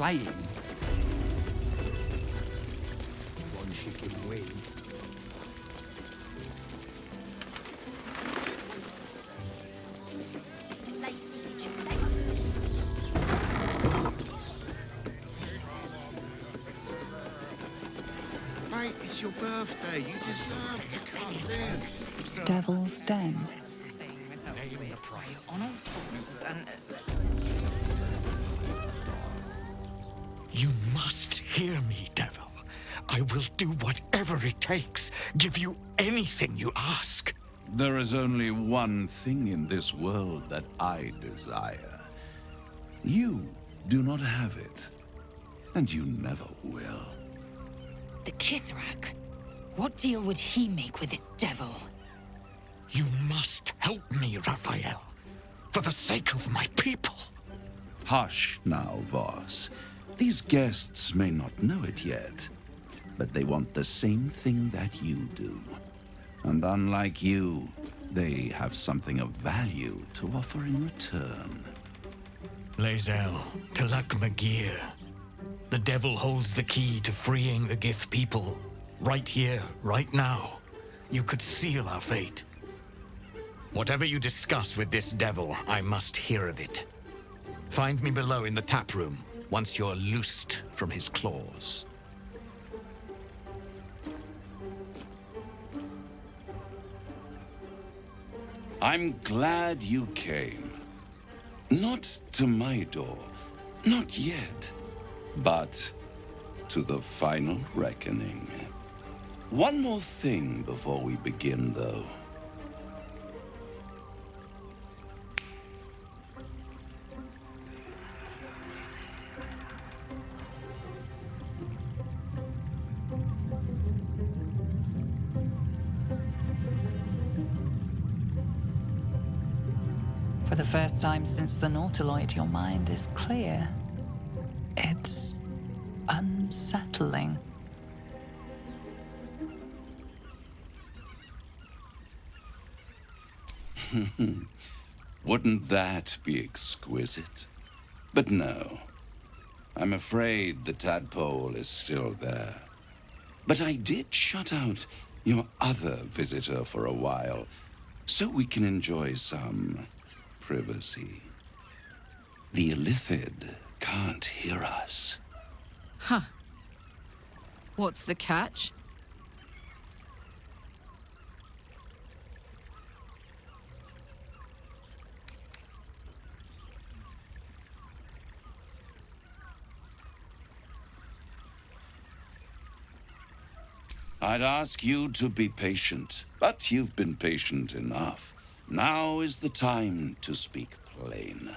flying. One chicken wing. Mate, it's your birthday. You deserve to come in. Devil's Den. Name the price. On all fronts and... You must hear me, devil. I will do whatever it takes. Give you anything you ask. There is only one thing in this world that I desire. You do not have it, and you never will. The Kithrak? What deal would he make with this devil? You must help me, Raphael. For the sake of my people. Hush now, Voss. These guests may not know it yet, but they want the same thing that you do. And unlike you, they have something of value to offer in return. Lae'zel, Talak Magir. The devil holds the key to freeing the Gith people. Right here, right now. You could seal our fate. Whatever you discuss with this devil, I must hear of it. Find me below in the tap room, once you're loosed from his claws. I'm glad you came. Not to my door, not yet, but to the final reckoning. One more thing before we begin, though. For the first time since the Nautiloid, your mind is clear. It's unsettling. Wouldn't that be exquisite? But no. I'm afraid the tadpole is still there. But I did shut out your other visitor for a while, so we can enjoy some privacy. The Illithid can't hear us. Huh. What's the catch? I'd ask you to be patient, but you've been patient enough. Now is the time to speak plain.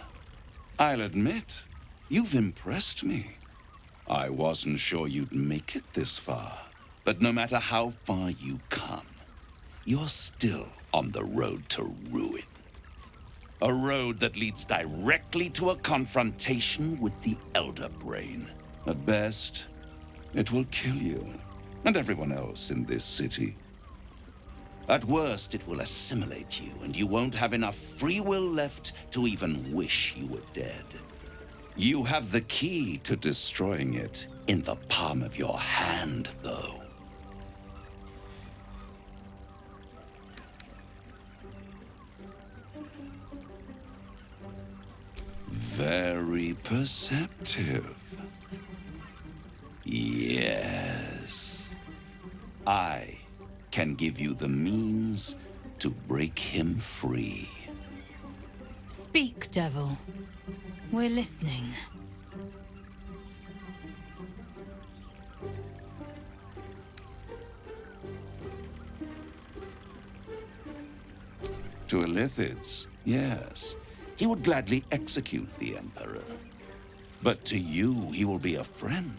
I'll admit, you've impressed me. I wasn't sure you'd make it this far, but no matter how far you come, you're still on the road to ruin. A road that leads directly to a confrontation with the Elder Brain. At best, it will kill you and everyone else in this city. At worst, it will assimilate you, and you won't have enough free will left to even wish you were dead. You have the key to destroying it in the palm of your hand, though. Very perceptive. Yes. I can give you the means to break him free. Speak, devil. We're listening. To Illithids, yes. He would gladly execute the Emperor. But to you, he will be a friend.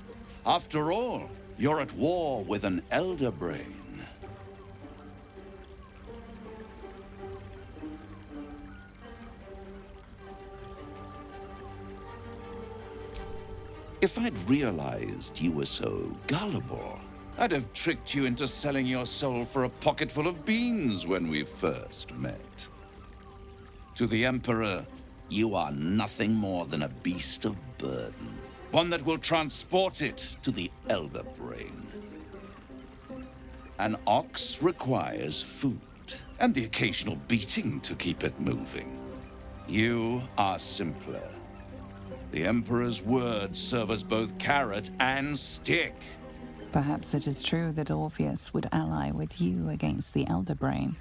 After all, you're at war with an Elder Brain. If I'd realized you were so gullible, I'd have tricked you into selling your soul for a pocketful of beans when we first met. To the Emperor, you are nothing more than a beast of burden. One that will transport it to the Elder Brain. An ox requires food, and the occasional beating to keep it moving. You are simpler. The Emperor's words serve as both carrot and stick. Perhaps it is true that Orpheus would ally with you against the Elder Brain.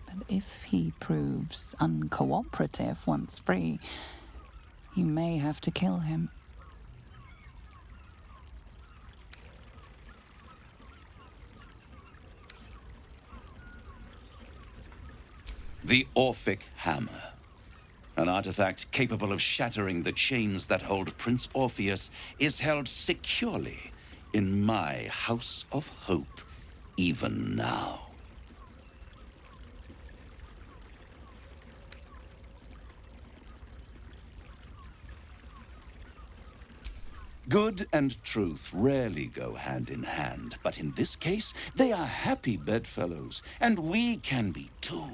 But if he proves uncooperative once free, you may have to kill him. The Orphic Hammer. An artifact capable of shattering the chains that hold Prince Orpheus is held securely in my House of Hope, even now. Good and truth rarely go hand in hand, but in this case, they are happy bedfellows, and we can be too.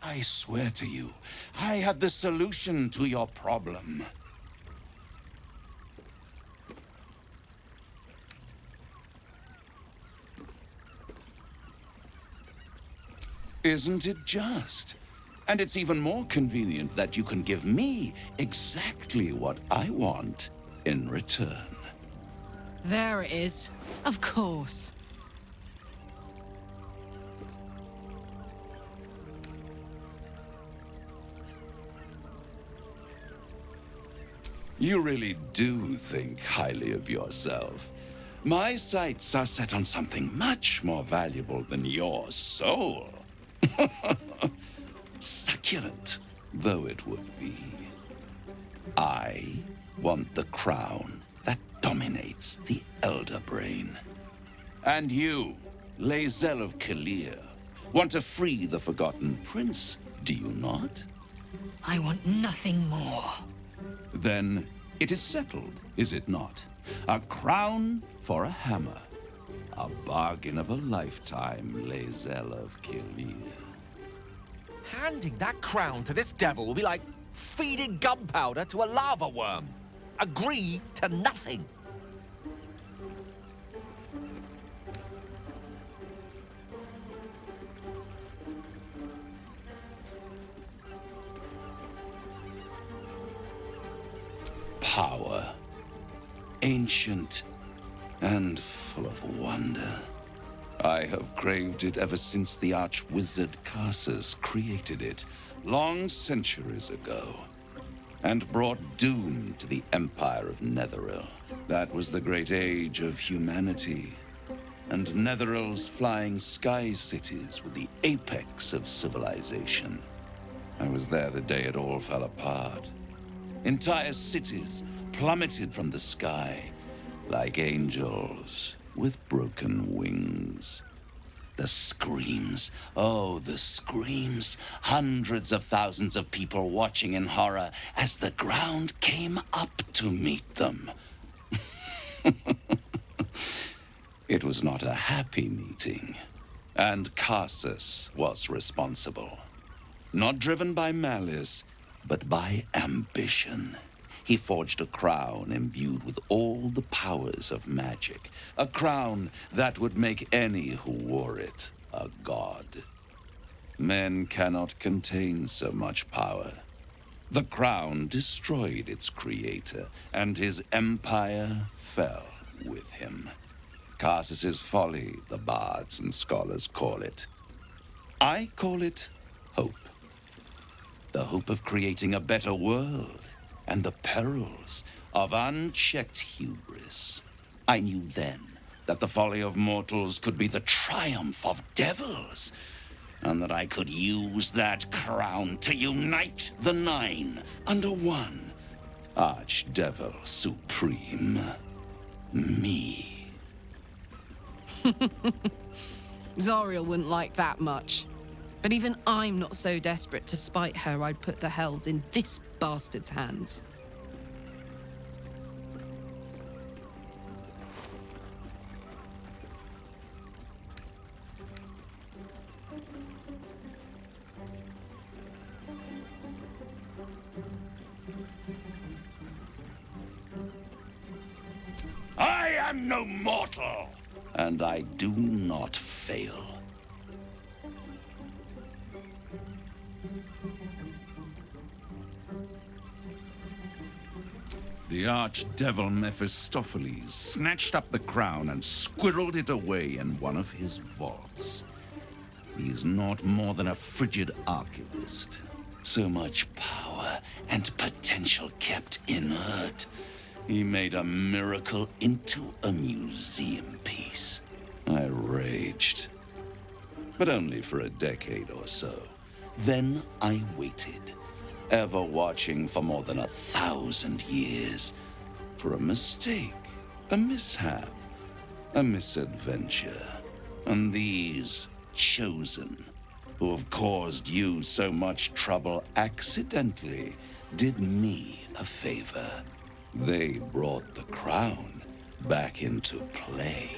I swear to you, I have the solution to your problem. Isn't it just? And it's even more convenient that you can give me exactly what I want in return. There it is. Of course. You really do think highly of yourself. My sights are set on something much more valuable than your soul. Succulent though it would be. I want the crown that dominates the Elder Brain. And you, Lae'zel of Kalir, want to free the Forgotten Prince, do you not? I want nothing more. Then it is settled, is it not? A crown for a hammer. A bargain of a lifetime, Lae'zel of Kalir. Handing that crown to this devil will be like feeding gunpowder to a lava worm. Agree to nothing. Power. Ancient and full of wonder. I have craved it ever since the arch-wizard Karsus created it, long centuries ago, and brought doom to the Empire of Netheril. That was the great age of humanity, and Netheril's flying sky cities were the apex of civilization. I was there the day it all fell apart. Entire cities plummeted from the sky like angels with broken wings. The screams, oh, the screams. Hundreds of thousands of people watching in horror as the ground came up to meet them. It was not a happy meeting, and Karsus was responsible. Not driven by malice, but by ambition. He forged a crown imbued with all the powers of magic. A crown that would make any who wore it a god. Men cannot contain so much power. The crown destroyed its creator, and his empire fell with him. Karsus's folly, the bards and scholars call it. I call it hope. The hope of creating a better world, and the perils of unchecked hubris. I knew then that the folly of mortals could be the triumph of devils, and that I could use that crown to unite the Nine under one Archdevil Supreme. Me. Zariel wouldn't like that much. But even I'm not so desperate to spite her I'd put the hells in this bastard's hands. am no mortal, and I do not fail. The archdevil Mephistopheles snatched up the crown and squirreled it away in one of his vaults. He is not more than a frigid archivist. So much power and potential kept inert. He made a miracle into a museum piece. I raged. But only for a decade or so. Then I waited, ever watching for more than 1,000 years, for a mistake, a mishap, a misadventure. And these chosen, who have caused you so much trouble accidentally, did me a favor. They brought the crown back into play.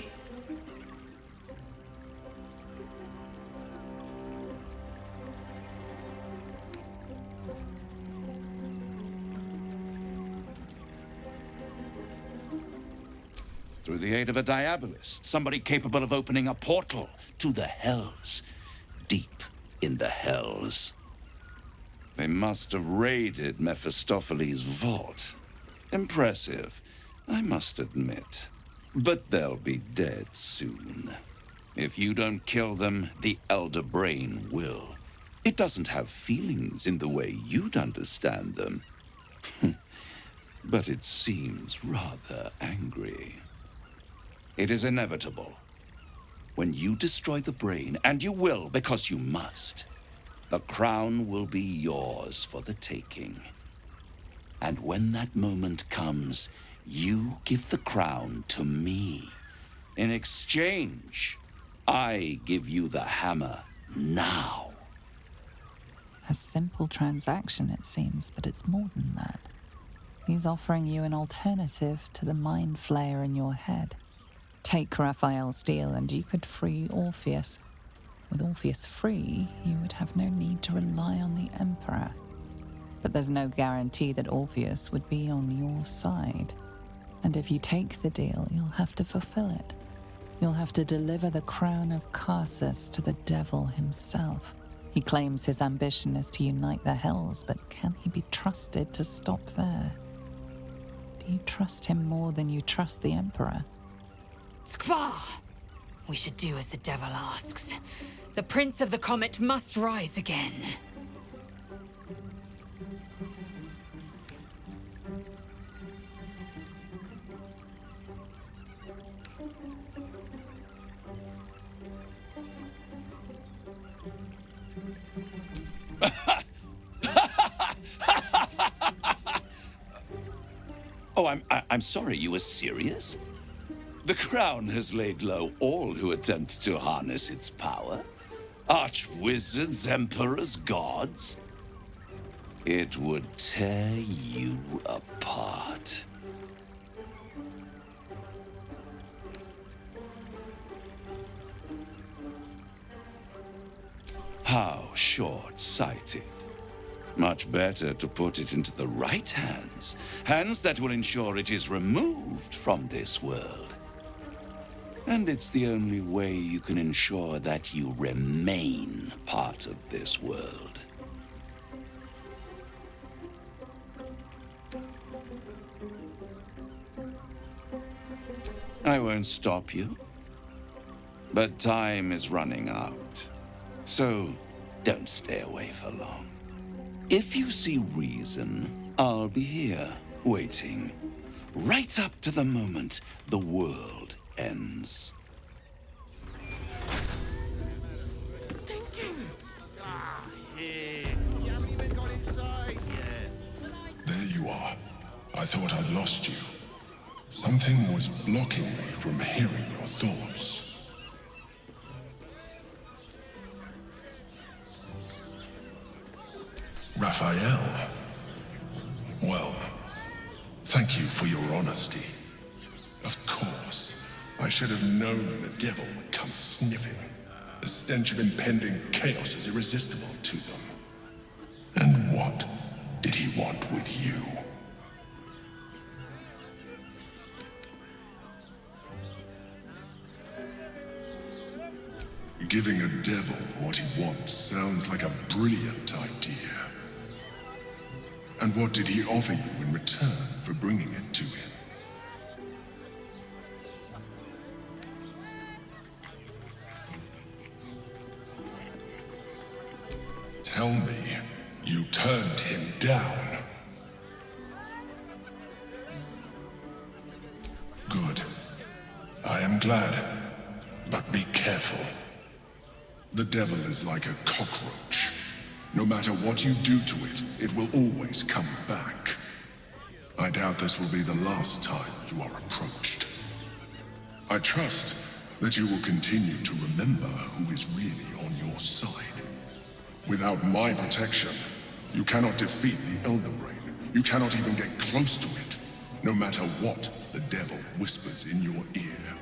Through the aid of a diabolist, somebody capable of opening a portal to the Hells, deep in the Hells. They must have raided Mephistopheles' vault. Impressive, I must admit. But they'll be dead soon. If you don't kill them, the Elder Brain will. It doesn't have feelings in the way you'd understand them. But it seems rather angry. It is inevitable. When you destroy the brain, and you will because you must, the crown will be yours for the taking. And when that moment comes, you give the crown to me. In exchange, I give you the hammer now. A simple transaction, it seems, but it's more than that. He's offering you an alternative to the mind flayer in your head. Take Raphael's deal and you could free Orpheus. With Orpheus free, you would have no need to rely on the Emperor. But there's no guarantee that Orpheus would be on your side. And if you take the deal, you'll have to fulfill it. You'll have to deliver the crown of Carsus to the devil himself. He claims his ambition is to unite the Hells, but can he be trusted to stop there? Do you trust him more than you trust the Emperor? Skvar! We should do as the devil asks. The Prince of the Comet must rise again. Oh, I'm sorry, you were serious? The crown has laid low all who attempt to harness its power. Archwizards, emperors, gods. It would tear you apart. How short-sighted. Much better to put it into the right hands. Hands that will ensure it is removed from this world. And it's the only way you can ensure that you remain part of this world. I won't stop you. But time is running out. So don't stay away for long. If you see reason, I'll be here, waiting. Right up to the moment the world ends. Here. You haven't even got inside yet. There you are. I thought I'd lost you. Something was blocking me from hearing your thoughts. Raphael. Well, thank you for your honesty. Of course, I should have known the devil would come sniffing. The stench of impending chaos is irresistible to them. And what did he want with you? Giving a devil what he wants sounds like a brilliant idea. And what did he offer you in return for bringing it to him? Tell me, you turned him down. Good. I am glad. But be careful. The devil is like a cockroach. No matter what you do to it, it will always come back. I doubt this will be the last time you are approached. I trust that you will continue to remember who is really on your side. Without my protection, you cannot defeat the Elder Brain. You cannot even get close to it, no matter what the devil whispers in your ear.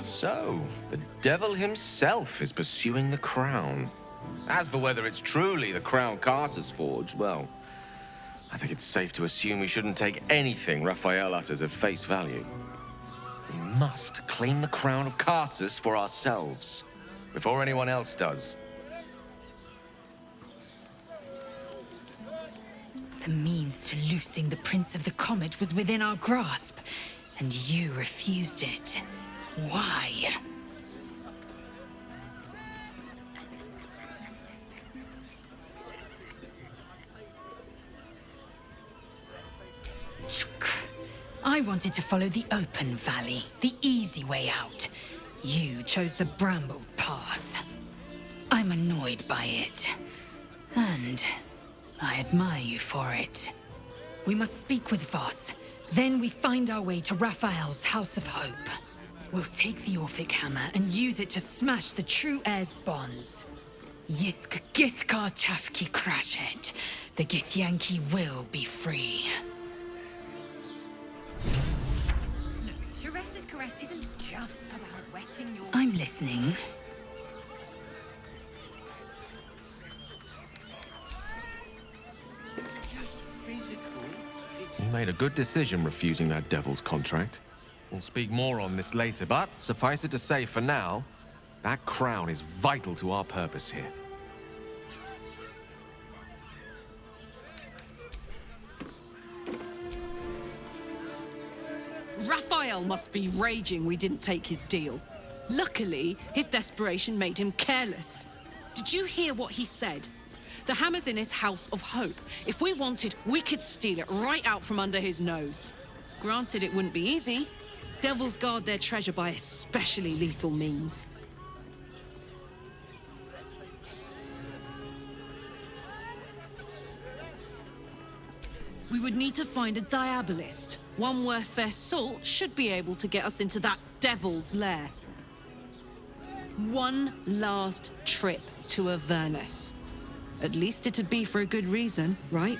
So, the devil himself is pursuing the crown. As for whether it's truly the crown Carsus forged, well, I think it's safe to assume we shouldn't take anything Raphael utters at face value. We must claim the crown of Carsus for ourselves, before anyone else does. The means to loosing the Prince of the Comet was within our grasp, and you refused it. Why? I wanted to follow the open valley, the easy way out. You chose the brambled path. I'm annoyed by it, and I admire you for it. We must speak with Voss, then we find our way to Raphael's House of Hope. We'll take the Orphic Hammer and use it to smash the True Heir's bonds. Yisk Githkar Tafki Crashet. The Githyanki will be free. Look, Sharesa's caress isn't just about wetting your... I'm listening. Just physical. It's You made a good decision refusing that devil's contract. We'll speak more on this later, but suffice it to say for now, that crown is vital to our purpose here. Raphael must be raging we didn't take his deal. Luckily, his desperation made him careless. Did you hear what he said? The hammer's in his House of Hope. If we wanted, we could steal it right out from under his nose. Granted, it wouldn't be easy. Devils guard their treasure by especially lethal means. We would need to find a diabolist. One worth their salt should be able to get us into that devil's lair. One last trip to Avernus. At least it'd be for a good reason, right?